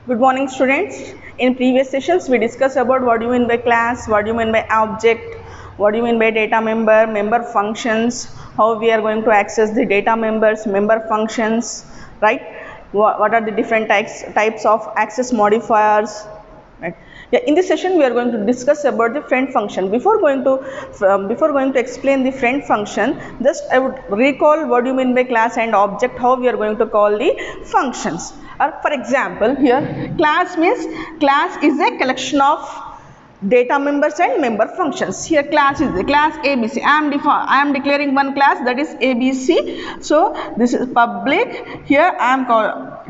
Good morning, students. In previous sessions, we discussed about what do you mean by class, what do you mean by object, what do you mean by data member, member functions, how we are going to access the data members, member functions, right? What are the different types of access modifiers, right? Yeah, in this session, we are going to discuss about the friend function. Before going to explain the friend function, just I would recall what do you mean by class and object, how we are going to call the functions. For example, here class means class is a collection of data members and member functions. Here class is the class ABC. I am declaring one class, that is ABC. So this is public. Here I am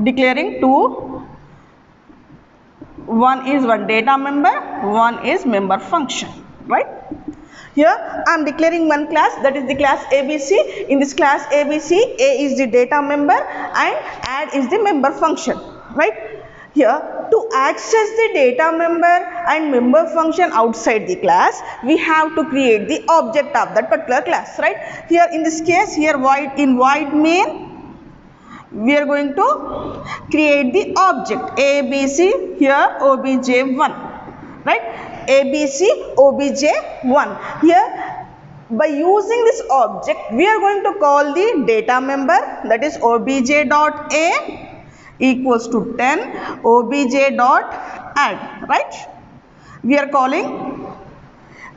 declaring two. One is one data member, one is member function, right? Here I am declaring one class, that is the class ABC. In this class ABC, A is the data member and add is the member function, right? Here to access the data member and member function outside the class, we have to create the object of that particular class, right? Here in this case, here void main, we are going to create the object ABC, here obj1, right? ABC obj1. Here by using this object, we are going to call the data member, that is obj.a equals to 10 obj.add, right? We are calling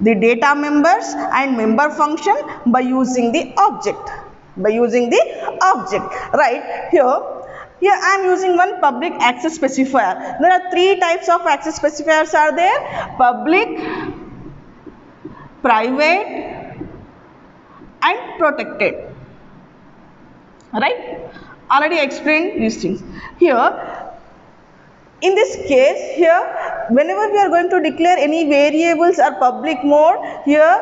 the data members and member function by using the object. Right? Here I am using one public access specifier. There are three types of access specifiers are there: public, private and protected, right? Already explained these things. Here in this case, here whenever we are going to declare any variables or public mode, here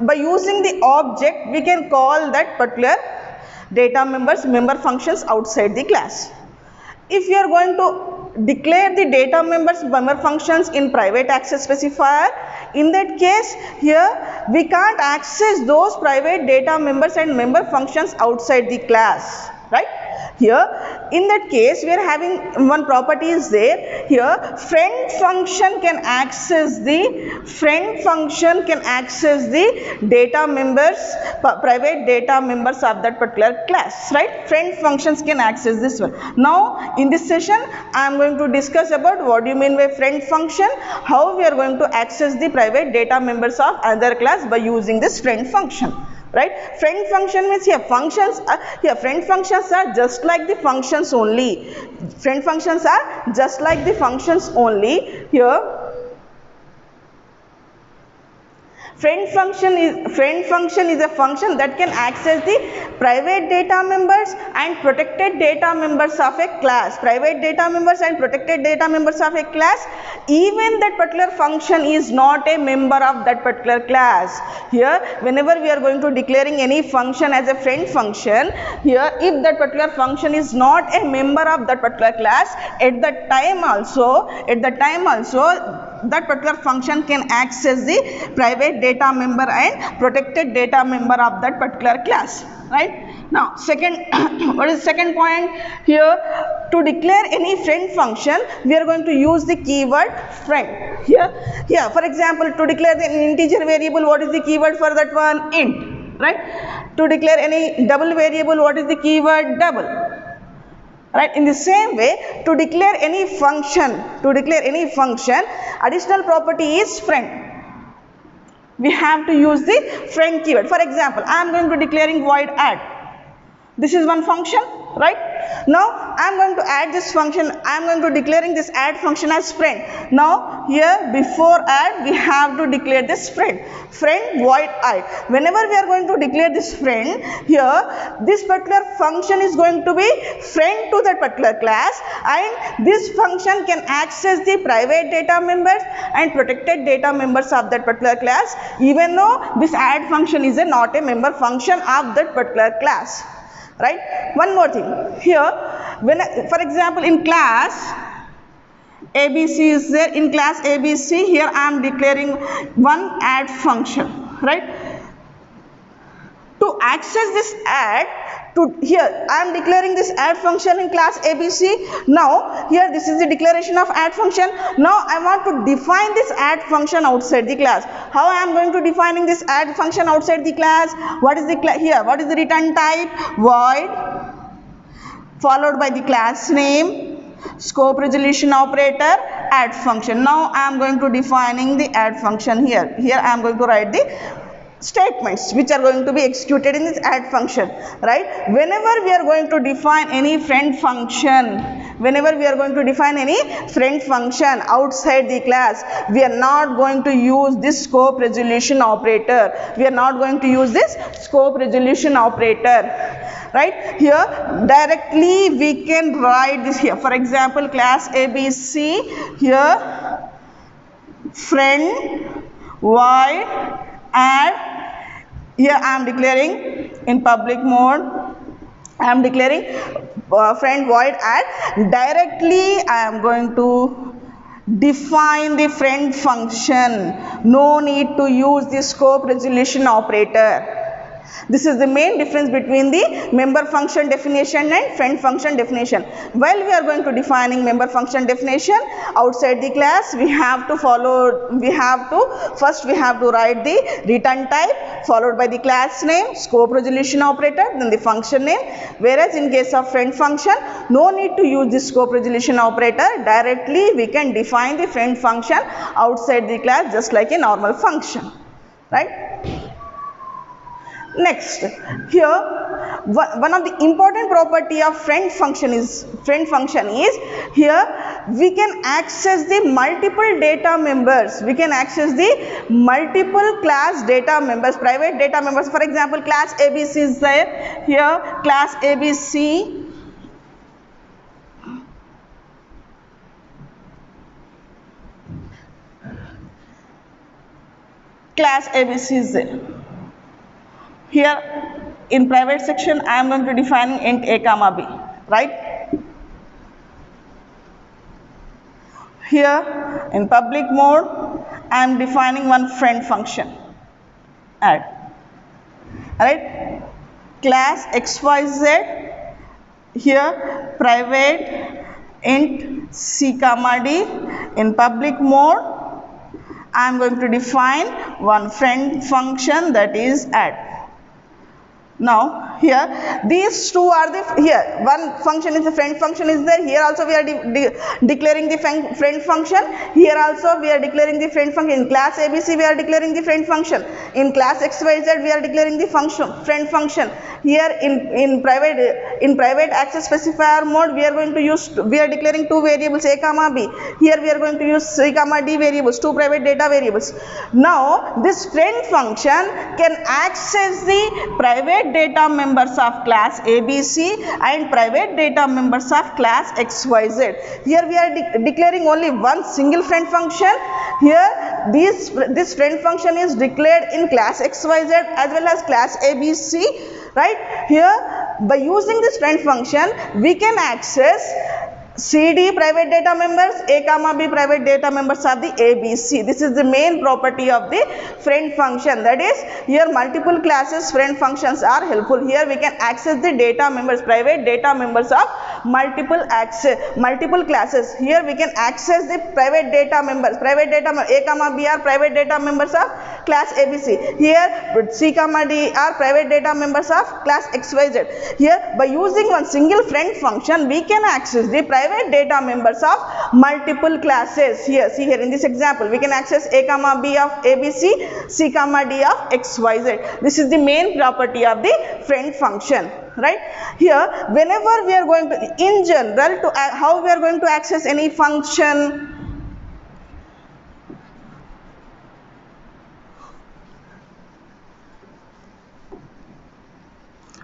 by using the object, we can call that particular data members, member functions outside the class. If you are going to declare the data members, member functions in private access specifier, in that case, here we can't access those private data members and member functions outside the class, right? Here in that case, we are having one property is there. Here friend function can access the data members, private data members of that particular class, right? Friend functions can access this one. Now in this session, I am going to discuss about what do you mean by friend function, how we are going to access the private data members of another class by using this friend function. Right? Friend function means here friend functions are just like the functions only. Friend functions are just like the functions only. Here friend function is a function that can access the private data members and protected data members of a class. Private data members and protected data members of a class, even that particular function is not a member of that particular class. Here whenever we are going to declaring any function as a friend function, here if that particular function is not a member of that particular class, at that time also that particular function can access the private data member and protected data member of that particular class, right? Now second what is second point? Here to declare any friend function, we are going to use the keyword friend. Here for example, to declare an integer variable, what is the keyword for that one? Int, right? To declare any double variable, what is the keyword? Double. Right? In the same way, to declare any function, additional property is friend. We have to use the friend keyword. For example, I am going to declaring void add. This is one function, right? Now I am going to add this function. I am going to declaring this add function as friend. Now here before add, we have to declare this friend void add. Whenever we are going to declare this friend, here this particular function is going to be friend to that particular class, and this function can access the private data members and protected data members of that particular class, even though this add function is not a member function of that particular class. Right? One more thing. Here, for example, in class ABC is there. In class ABC, here I am declaring one add function. Right? To access this add, to here I am declaring this add function in class ABC. Now here this is the declaration of add function. Now I want to define this add function outside the class. How I am going to defining this add function outside the class? What is the here? What is the return type? Void followed by the class name, scope resolution operator, add function. Now I am going to defining the add function here. Here I am going to write the statements which are going to be executed in this add function, right? Whenever we are going to define any friend function, outside the class, we are not going to use this scope resolution operator. Right? Here directly we can write this here. For example, class ABC, here friend void add. Here I am declaring in public mode, I am declaring friend void add. Directly I am going to define the friend function. No need to use the scope resolution operator. This is the main difference between the member function definition and friend function definition. While we are going to defining member function definition outside the class, we have to write the return type followed by the class name, scope resolution operator, then the function name. Whereas in case of friend function, no need to use the scope resolution operator. Directly we can define the friend function outside the class just like a normal function, right? Next, here one of the important property of friend function is here we can access the multiple data members. We can access the multiple class data members, private data members. For example, class ABC is there. Here class ABC. Class ABC is there. Here in private section I am going to define int a comma b, right? Here in public mode I am defining one friend function add, right? Class XYZ, here private int c comma d. In public mode I am going to define one friend function, that is add. Now here these two are the, here one function is the friend function is there. Here also we are declaring the friend function. Here also we are declaring the friend function. In class ABC we are declaring the friend function. In class XYZ we are declaring the friend function. Here in private access specifier mode we are declaring two variables a comma b. Here we are going to use c comma d variables, two private data variables. Now this friend function can access the private data members of class ABC and private data members of class XYZ. Here we are declaring only one single friend function. Here this friend function is declared in class XYZ as well as class ABC, right? Here by using this friend function we can access CD private data members, a comma b private data members of the ABC. This is the main property of the friend function. That is, here multiple classes friend functions are helpful. Here we can access the data members, private data members of multiple classes. Here we can access the private data members, a comma b are private data members of class ABC. Here c comma d are private data members of class XYZ. Here by using one single friend function we can access the private data members of multiple classes. Here see, here in this example we can access a comma b of ABC, c comma d of XYZ. This is the main property of the friend function, right? Here whenever we are going to, in general, to how we are going to access any function,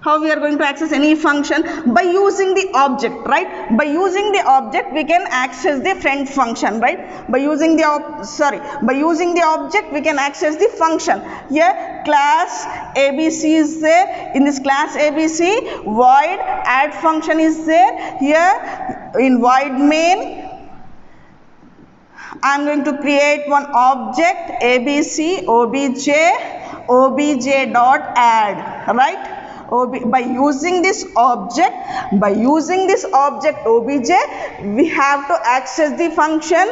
how we are going to access any function? By using the object, right? By using the object we can access the friend function, right? By using the object we can access the function. Here class ABC is there. In this class ABC void add function is there. Here in void main I am going to create one object ABC obj obj dot add, right? By using this object obj, we have to access the function,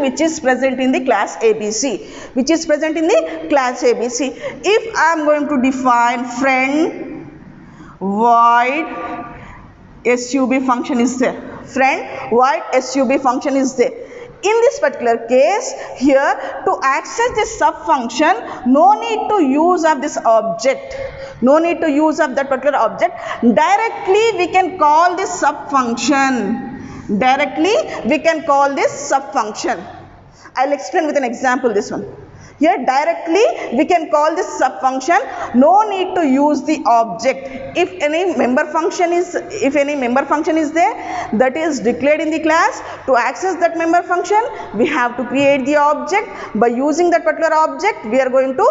which is present in the class ABC, If I am going to define friend void sub function is there, in this particular case, here to access this sub function, no need to use of this object, that particular object. Directly we can call this sub function. I'll explain with an example this one. Here directly we can call this sub function, no need to use the object. If any member function is there that is declared in the class, to access that member function we have to create the object. By using that particular object we are going to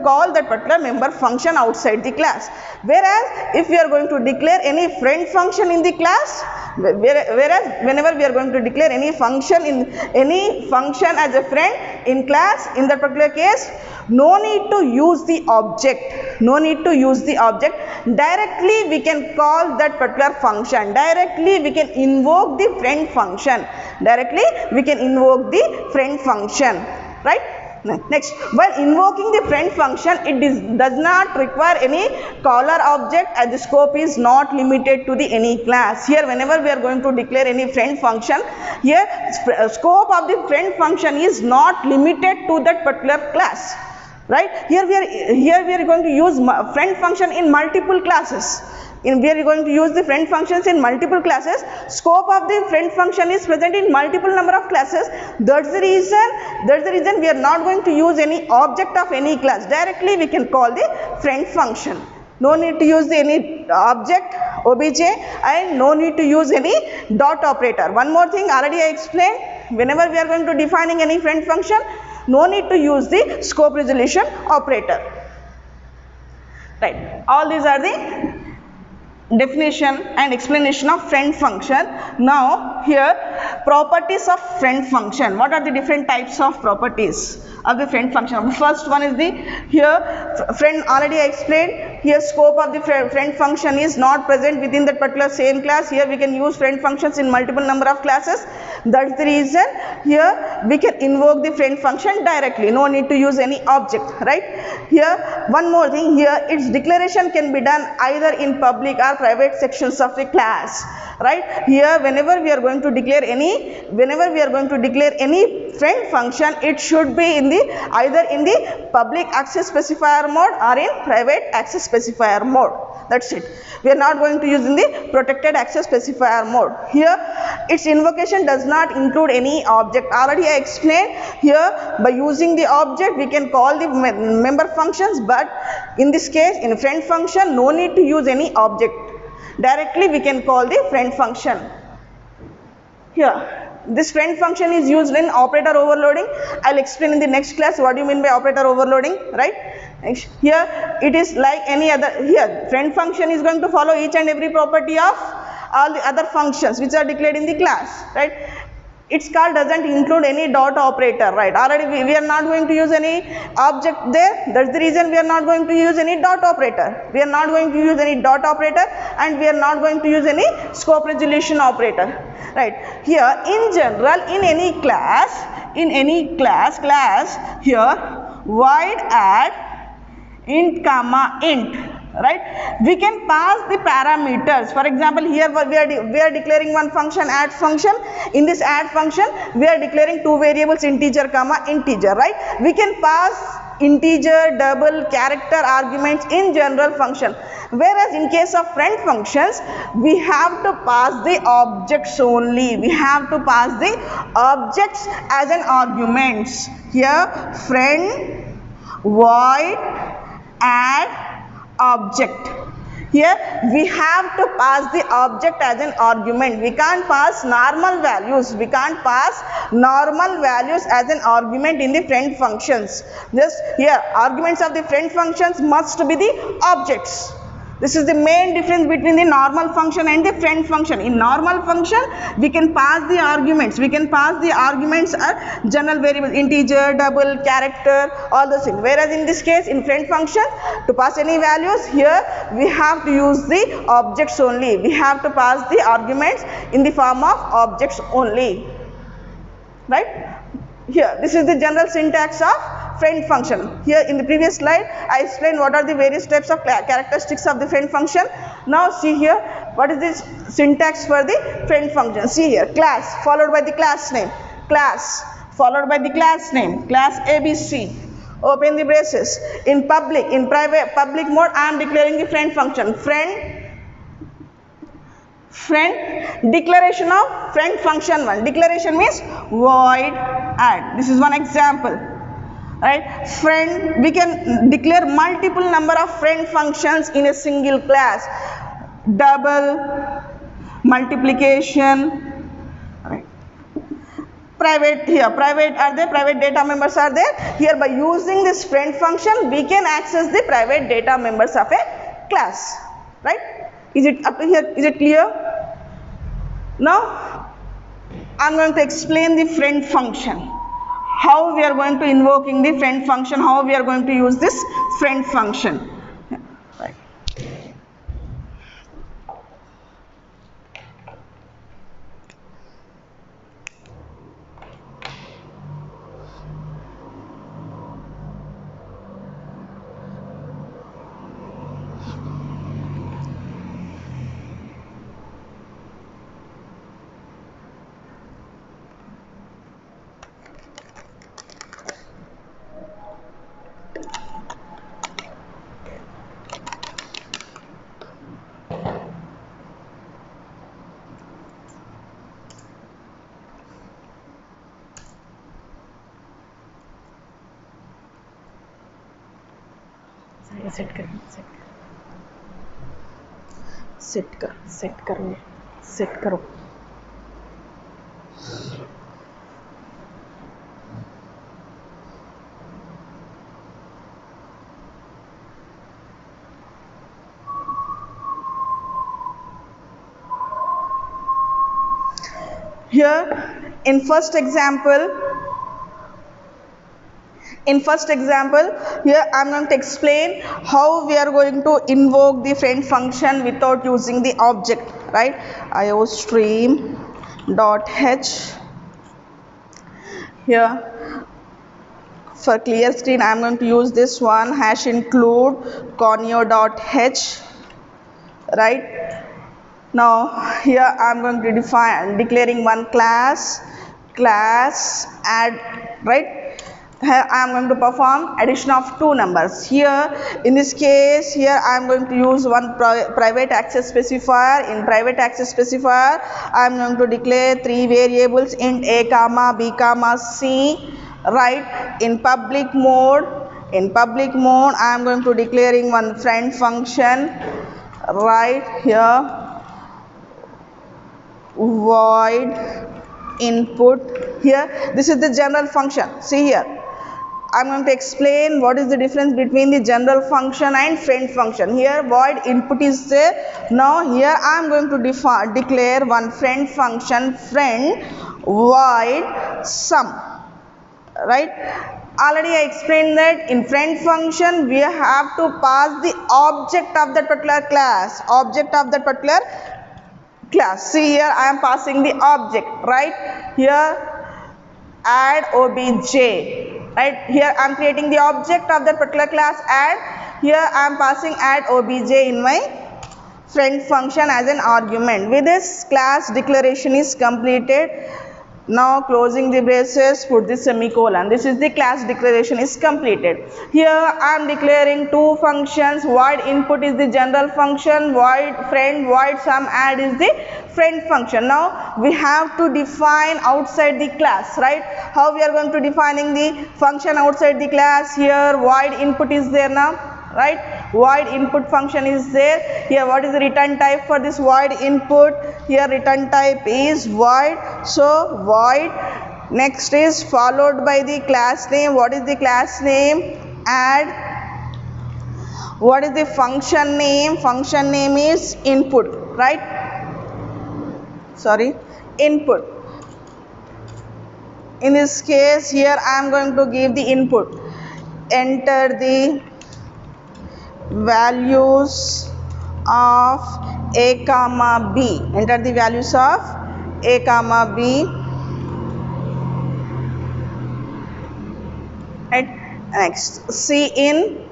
call that particular member function outside the class. Whereas if we are going to declare any friend function in the class, whenever we are going to declare any function as a friend in class, in that particular case no need to use the object, directly we can call that particular function, directly we can invoke the friend function, right? Next, while invoking the friend function, it does not require any caller object, as the scope is not limited to the any class. Here whenever we are going to declare any friend function, here scope of the friend function is not limited to that particular class, right? Here we are going to use friend function in multiple classes. We are going to use the friend functions in multiple classes. Scope of the friend function is present in multiple number of classes. That's the reason we are not going to use any object of any class. Directly we can call the friend function. No need to use any object obj, and no need to use any dot operator. One more thing already I explained, whenever we are going to defining any friend function, no need to use the scope resolution operator, right? All these are the definition and explanation of friend function. Now here properties of friend function. What are the different types of properties of the friend function? The first one is the friend, already I explained. Here scope of the friend function is not present within that particular same class. Here we can use friend functions in multiple number of classes. That's the reason here we can invoke the friend function directly, no need to use any object, right? Here one more thing, here its declaration can be done either in public or private sections of the class, right? Here whenever we are going to declare any friend function, it should be in the either in the public access specifier mode or in private access specifier mode. That's it. We are not going to use in the protected access specifier mode. Here its invocation does not include any object. Already I explained, here by using the object we can call the member functions, but in this case in friend function no need to use any object. Directly we can call the friend function. Here this friend function is used in operator overloading. I'll explain in the next class what do you mean by operator overloading, right? Next, here it is like any other. Here friend function is going to follow each and every property of all the other functions which are declared in the class, right? Its call doesn't include any dot operator, right? Already we are not going to use any object there. That's the reason we are not going to use any dot operator. And we are not going to use any scope resolution operator, right? Here in general, in any class, here void add int comma int, right? We can pass the parameters. For example, here we are declaring one function, add function. In this add function we are declaring two variables, integer comma integer, right? We can pass integer, double, character arguments in general function, whereas in case of friend functions we have to pass the objects only. We have to pass the objects as an arguments. Here friend void add object. Here we have to pass the object as an argument. We can't pass normal values. As an argument in the friend functions. Just here arguments of the friend functions must be the objects. This is the main difference between the normal function and the friend function. In normal function, we can pass the arguments. We can pass the arguments are general variables, integer, double, character, all those things. Whereas in this case, in friend function, to pass any values, here we have to use the objects only. We have to pass the arguments in the form of objects only. Right? Here, this is the general syntax of friend function. Here in the previous slide, I explained what are the various types of characteristics of the friend function. Now see here, what is this syntax for the friend function? See here, class followed by the class name, class followed by the class name, class ABC, open the braces. In private, public mode, I am declaring the friend function, friend, declaration of friend function 1. Declaration means void add. This is one example. Right? Friend, we can declare multiple number of friend functions in a single class. Double, multiplication. Right. Private, here private are there, private data members are there. Here by using this friend function, we can access the private data members of a class. Right? Is it up to here? Is it clear? Now, I am going to explain the friend function. How we are going to invoking the friend function, how we are going to use this friend function. Right. Set करो Here in first example, here I am going to explain how we are going to invoke the friend function without using the object, right? iostream.h. Here for clear screen I am going to use this one, hash include conio.h, right? Now here I am going to declaring one class add, right? Here I am going to perform addition of two numbers. Here in this case, here I am going to use one private access specifier. In private access specifier, I am going to declare three variables, int a comma b comma c, right? In public mode, I am going to declaring one friend function, right? Here void input. Here this is the general function. See here, I am going to explain what is the difference between the general function and friend function. Here void input is there. Now here I am going to declare one friend function, friend void sum, right? Already I explained that in friend function we have to pass the object of that particular class. See here I am passing the object, right? Here add obj, right? Here I am creating the object of that particular class add. Here I am passing add obj in my friend function as an argument. With this, class declaration is completed. Now closing the braces, put the semicolon. This is the class declaration is completed. Here I am declaring two functions. Void input is the general function, void friend, void sum add is the friend function. Now we have to define outside the class, right? How we are going to defining the function outside the class? Here void input is there now, right? Void input function is there. Here what is the return type for this void input? Here return type is void. So void, next is followed by the class name. What is the class name? Add What is the function name? Function name is input, right? Sorry, input. In this case, here I am going to give the input. Enter the values of a comma b. Enter the values of a comma b. Right. Next, C in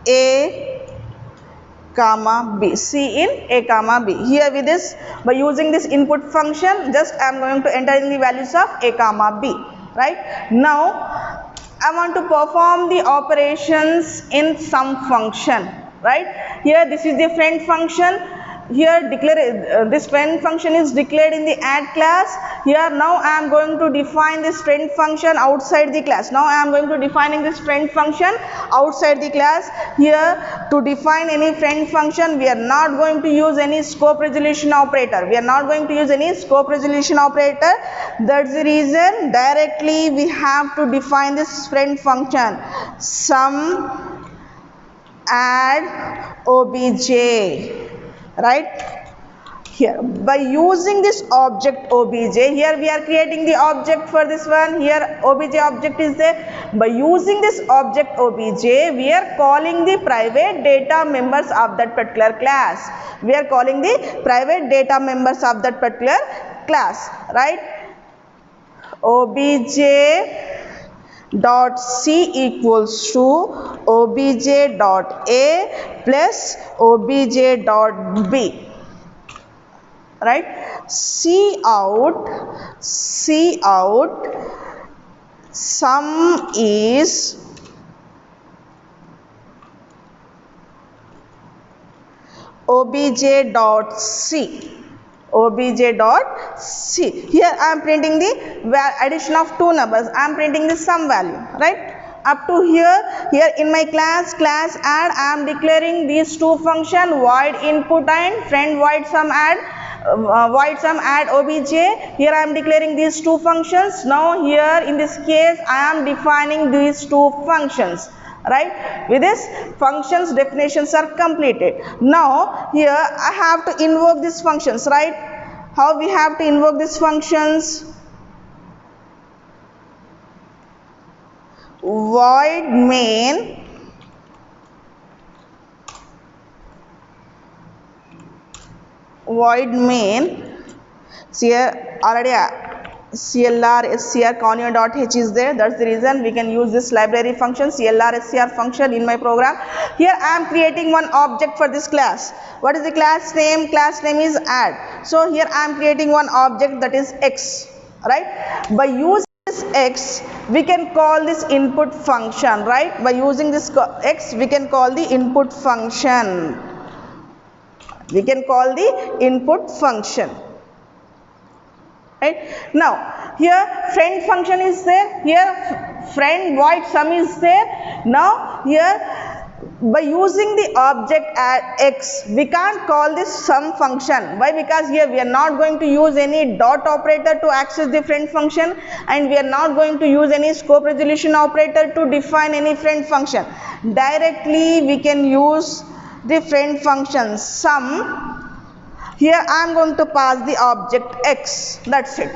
a comma b. C in a comma b. Here with this, by using this input function, just I am going to enter in the values of a comma b. Right. Now I want to perform the operations in some function. Right. Here this is the friend function. Here this friend function is declared in the add class. Here now I am going to define this friend function outside the class. Now I am going to defining this friend function outside the class. Here to define any friend function, we are not going to use any scope resolution operator. We are not going to use any scope resolution operator. That's the reason directly we have to define this friend function. Sum add obj. Right. Here by using this object obj, here we are creating the object for this one. Here obj object is there. By using this object obj, we are calling the private data members of that particular class. We are calling the private data members of that particular class. Right. Obj dot c equals to obj dot a plus obj dot b. Right. C out sum is obj dot c. Obj dot c. Here I am printing the addition of two numbers. I am printing the sum value. Right. Up to here in my class add, I am declaring these two functions, void input and friend void sum add obj. Here I am declaring these two functions. Now here in this case I am defining these two functions. Right. With this, functions definitions are completed. Now here I have to invoke these functions. Right. How we have to invoke these functions? Void main see here already CLR SCR conio dot h is there. That's the reason we can use this library function CLR SCR function in my program. Here I am creating one object for this class. What is the class name? Class name is add. So here I am creating one object, that is x. Right. By using this x, we can call this input function. Right. By using this x, we can call the input function. We can call the input function. Right. Now here friend function is there. Here friend void sum is there. Now here by using the object add x, we can't call this sum function. Why? Because here we are not going to use any dot operator to access the friend function, and we are not going to use any scope resolution operator to define any friend function. Directly we can use the friend function sum. Here I am going to pass the object x. That's it.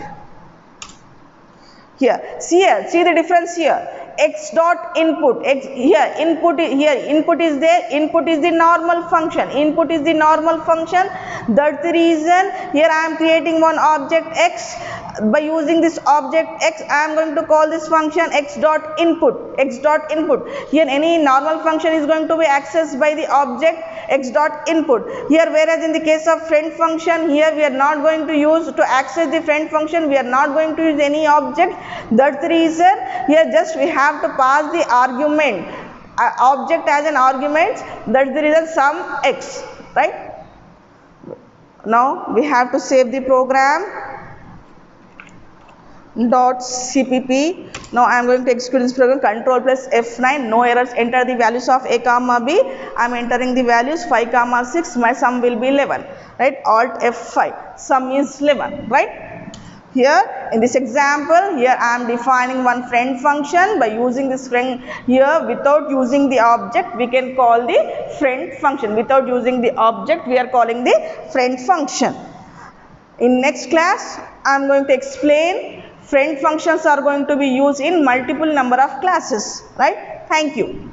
Here see the difference here. X dot input, x here input is there. Input is the normal function. That's the reason here I am creating one object x. By using this object x, I am going to call this function x dot input. Here any normal function is going to be accessed by the object x dot input. Here whereas in the case of friend function, here we are not going to use to access the friend function. We are not going to use any object. That's the reason here just we have to pass the argument object as an argument. That's the reason sum x. Right. Now we have to save the program. .cpp. Now I am going to execute this program. Control plus F9. No errors. Enter the values of a comma b. I am entering the values 5, 6. My sum will be 11. Right. Alt F5. Sum is 11. Right. Here in this example, here I am defining one friend function. By using this friend here without using the object, we can call the friend function. Without using the object, we are calling the friend function. In next class, I am going to explain friend functions are going to be used in multiple number of classes, right? Thank you.